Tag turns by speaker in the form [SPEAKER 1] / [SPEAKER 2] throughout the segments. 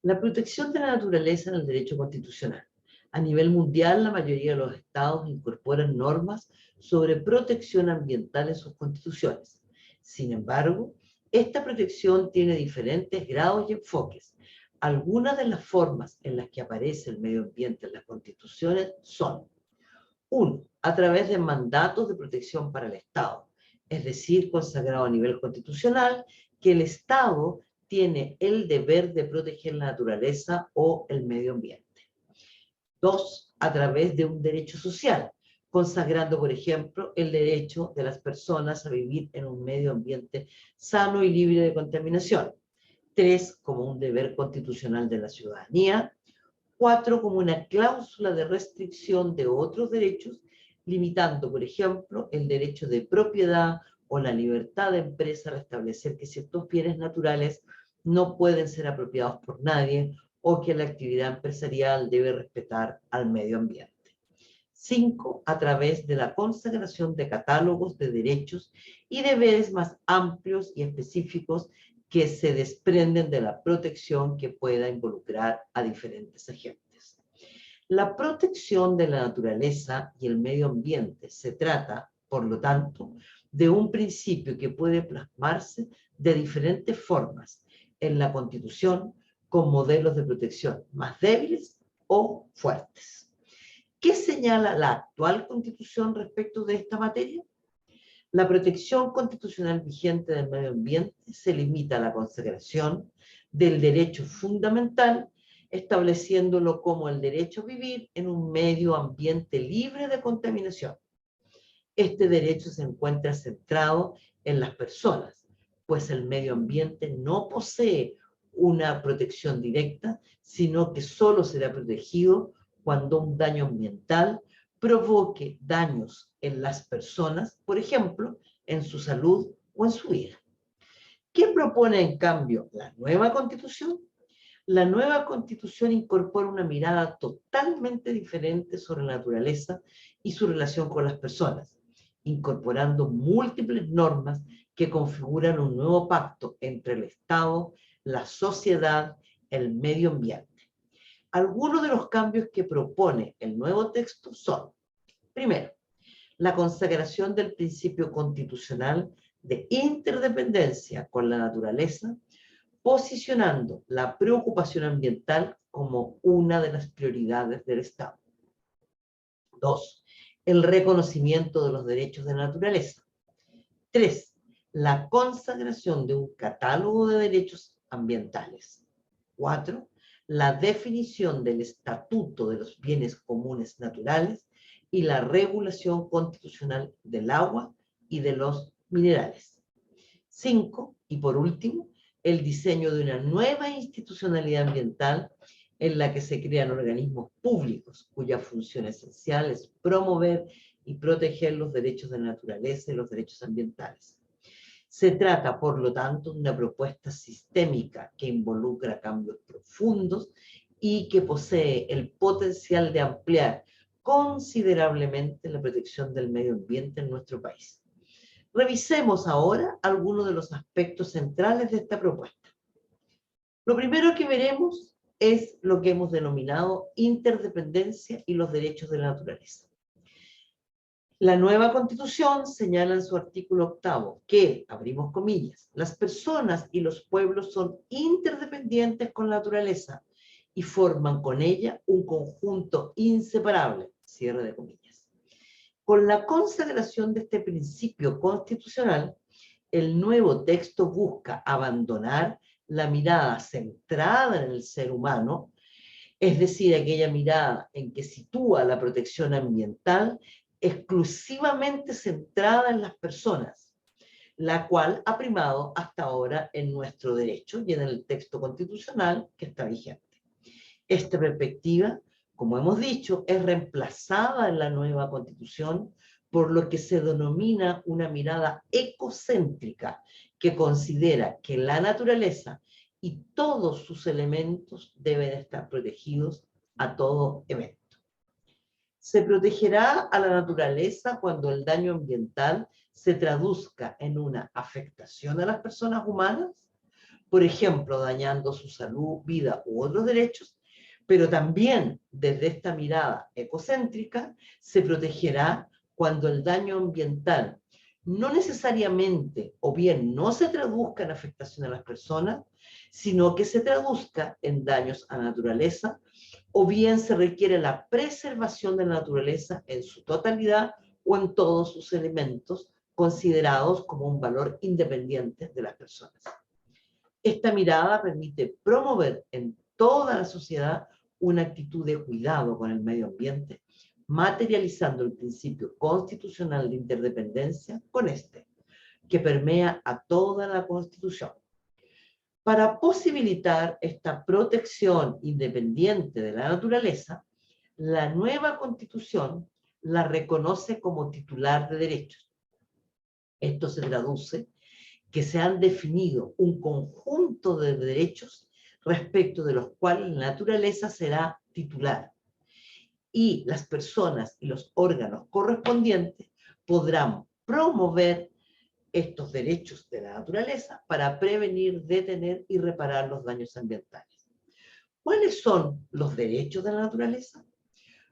[SPEAKER 1] La protección de la naturaleza en el derecho constitucional. A nivel mundial, la mayoría de los estados incorporan normas sobre protección ambiental en sus constituciones. Sin embargo, esta protección tiene diferentes grados y enfoques. Algunas de las formas en las que aparece el medio ambiente en las constituciones son: 1. A través de mandatos de protección para el Estado, es decir, consagrado a nivel constitucional, que el Estado tiene el deber de proteger la naturaleza o el medio ambiente. 2. A través de un derecho social, consagrando, por ejemplo, el derecho de las personas a vivir en un medio ambiente sano y libre de contaminación. 3. Como un deber constitucional de la ciudadanía. 4. Como una cláusula de restricción de otros derechos, limitando, por ejemplo, el derecho de propiedad o la libertad de empresa al establecer que ciertos bienes naturales no pueden ser apropiados por nadie o que la actividad empresarial debe respetar al medio ambiente. 5. A través de la consagración de catálogos de derechos y deberes más amplios y específicos que se desprenden de la protección que pueda involucrar a diferentes agentes. La protección de la naturaleza y el medio ambiente se trata, por lo tanto, de un principio que puede plasmarse de diferentes formas en la Constitución con modelos de protección más débiles o fuertes. ¿Qué señala la actual Constitución respecto de esta materia? La protección constitucional vigente del medio ambiente se limita a la consagración del derecho fundamental, estableciéndolo como el derecho a vivir en un medio ambiente libre de contaminación. Este derecho se encuentra centrado en las personas, pues el medio ambiente no posee una protección directa, sino que solo será protegido cuando un daño ambiental provoque daños en las personas, por ejemplo, en su salud o en su vida. ¿Qué propone en cambio la nueva Constitución? La nueva Constitución incorpora una mirada totalmente diferente sobre la naturaleza y su relación con las personas, incorporando múltiples normas que configuran un nuevo pacto entre el Estado, la sociedad, el medio ambiente. Algunos de los cambios que propone el nuevo texto son: primero, la consagración del principio constitucional de interdependencia con la naturaleza, posicionando la preocupación ambiental como una de las prioridades del Estado. 2. El reconocimiento de los derechos de la naturaleza. 3. La consagración de un catálogo de derechos ambientales. 4. La definición del estatuto de los bienes comunes naturales y la regulación constitucional del agua y de los minerales. 5. Y por último, el diseño de una nueva institucionalidad ambiental en la que se crean organismos públicos cuya función esencial es promover y proteger los derechos de la naturaleza y los derechos ambientales. Se trata, por lo tanto, de una propuesta sistémica que involucra cambios profundos y que posee el potencial de ampliar considerablemente la protección del medio ambiente en nuestro país. Revisemos ahora algunos de los aspectos centrales de esta propuesta. Lo primero que veremos es lo que hemos denominado interdependencia y los derechos de la naturaleza. La nueva Constitución señala en su artículo 8 que, abrimos comillas, las personas y los pueblos son interdependientes con la naturaleza y forman con ella un conjunto inseparable, cierre de comillas. Con la consagración de este principio constitucional, el nuevo texto busca abandonar la mirada centrada en el ser humano, es decir, aquella mirada en que sitúa la protección ambiental exclusivamente centrada en las personas, la cual ha primado hasta ahora en nuestro derecho y en el texto constitucional que está vigente. Esta perspectiva, como hemos dicho, es reemplazada en la nueva Constitución por lo que se denomina una mirada ecocéntrica, que considera que la naturaleza y todos sus elementos deben estar protegidos a todo evento. Se protegerá a la naturaleza cuando el daño ambiental se traduzca en una afectación a las personas humanas, por ejemplo, dañando su salud, vida u otros derechos, pero también desde esta mirada ecocéntrica se protegerá cuando el daño ambiental no necesariamente o bien no se traduzca en afectación a las personas, sino que se traduzca en daños a la naturaleza, o bien se requiere la preservación de la naturaleza en su totalidad o en todos sus elementos considerados como un valor independiente de las personas. Esta mirada permite promover en toda la sociedad una actitud de cuidado con el medio ambiente, materializando el principio constitucional de interdependencia con este, que permea a toda la Constitución. Para posibilitar esta protección independiente de la naturaleza, la nueva Constitución la reconoce como titular de derechos. Esto se traduce que se han definido un conjunto de derechos respecto de los cuales la naturaleza será titular. Y las personas y los órganos correspondientes podrán promover estos derechos de la naturaleza para prevenir, detener y reparar los daños ambientales. ¿Cuáles son los derechos de la naturaleza?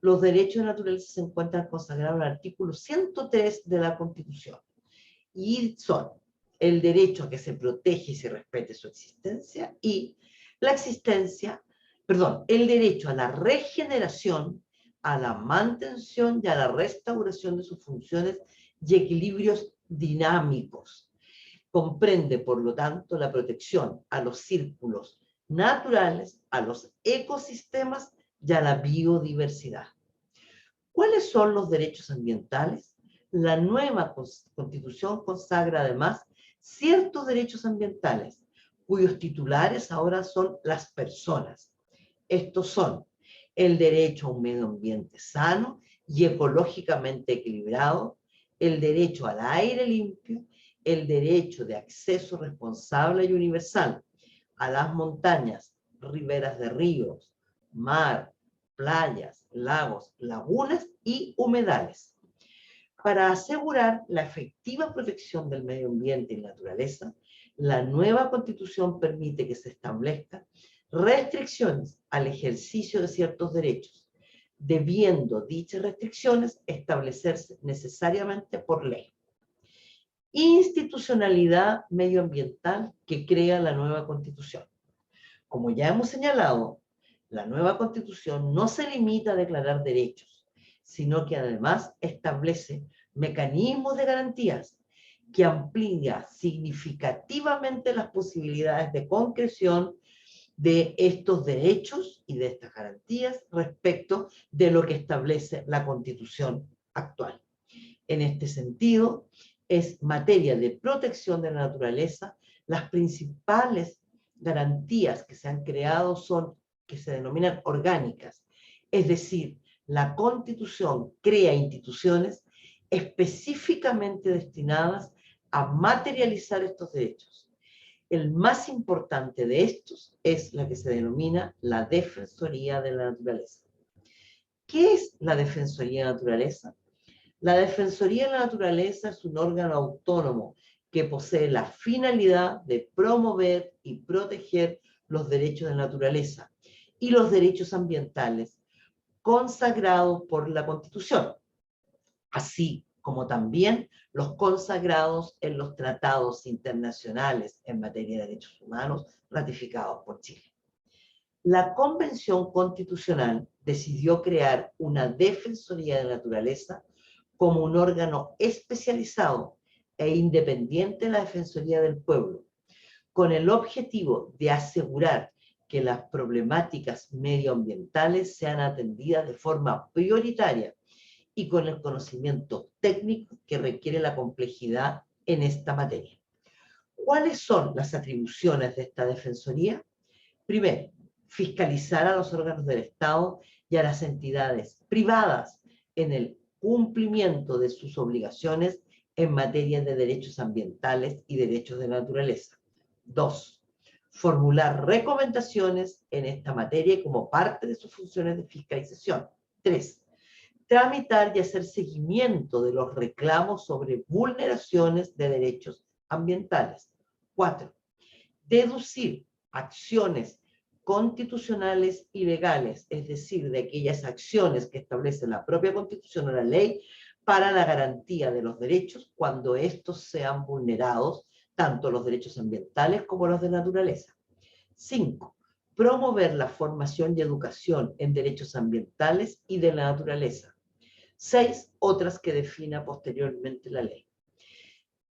[SPEAKER 1] Los derechos de la naturaleza se encuentran consagrados en el artículo 103 de la Constitución y son el derecho a que se protege y se respete su existencia y el derecho a la regeneración, a la mantención y a la restauración de sus funciones y equilibrios dinámicos. Comprende, por lo tanto, la protección a los círculos naturales, a los ecosistemas y a la biodiversidad. ¿Cuáles son los derechos ambientales? La nueva Constitución consagra además ciertos derechos ambientales, cuyos titulares ahora son las personas. Estos son el derecho a un medio ambiente sano y ecológicamente equilibrado, el derecho al aire limpio, el derecho de acceso responsable y universal a las montañas, riberas de ríos, mar, playas, lagos, lagunas y humedales. Para asegurar la efectiva protección del medio ambiente y naturaleza, la nueva Constitución permite que se establezcan restricciones al ejercicio de ciertos derechos, debiendo dichas restricciones establecerse necesariamente por ley. Institucionalidad medioambiental que crea la nueva Constitución. Como ya hemos señalado, la nueva Constitución no se limita a declarar derechos, sino que además establece mecanismos de garantías que amplía significativamente las posibilidades de concreción de estos derechos y de estas garantías respecto de lo que establece la Constitución actual. En este sentido, es materia de protección de la naturaleza, las principales garantías que se han creado son que se denominan orgánicas, es decir, la Constitución crea instituciones específicamente destinadas a materializar estos derechos. El más importante de estos es la que se denomina la Defensoría de la Naturaleza. ¿Qué es la Defensoría de la Naturaleza? La Defensoría de la Naturaleza es un órgano autónomo que posee la finalidad de promover y proteger los derechos de la naturaleza y los derechos ambientales consagrados por la Constitución, así como también los consagrados en los tratados internacionales en materia de derechos humanos ratificados por Chile. La Convención Constitucional decidió crear una Defensoría de la Naturaleza como un órgano especializado e independiente de la Defensoría del Pueblo, con el objetivo de asegurar que las problemáticas medioambientales sean atendidas de forma prioritaria y con el conocimiento técnico que requiere la complejidad en esta materia. ¿Cuáles son las atribuciones de esta Defensoría? Primero, fiscalizar a los órganos del Estado y a las entidades privadas en el cumplimiento de sus obligaciones en materia de derechos ambientales y derechos de la naturaleza. 2. Formular recomendaciones en esta materia como parte de sus funciones de fiscalización. 3. Tramitar y hacer seguimiento de los reclamos sobre vulneraciones de derechos ambientales. 4. deducir acciones constitucionales y legales, es decir, de aquellas acciones que establece la propia Constitución o la ley para la garantía de los derechos cuando estos sean vulnerados, tanto los derechos ambientales como los de naturaleza. 5. Promover la formación y educación en derechos ambientales y de la naturaleza. 6. Otras que defina posteriormente la ley.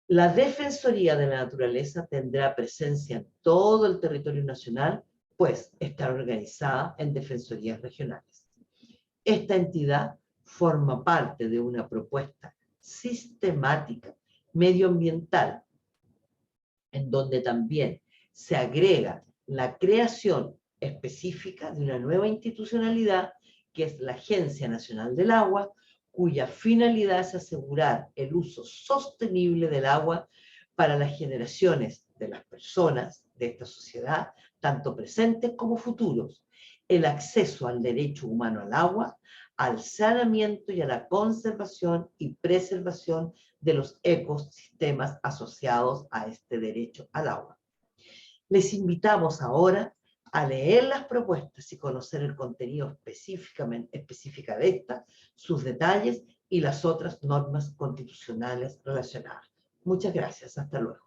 [SPEAKER 1] La Defensoría de la Naturaleza tendrá presencia en todo el territorio nacional, pues está organizada en defensorías regionales. Esta entidad forma parte de una propuesta sistemática medioambiental, en donde también se agrega la creación específica de una nueva institucionalidad, que es la Agencia Nacional del Agua, cuya finalidad es asegurar el uso sostenible del agua para las generaciones de las personas de esta sociedad, tanto presentes como futuros, el acceso al derecho humano al agua, al saneamiento y a la conservación y preservación de los ecosistemas asociados a este derecho al agua. Les invitamos ahora a leer las propuestas y conocer el contenido específica de esta, sus detalles y las otras normas constitucionales relacionadas. Muchas gracias. Hasta luego.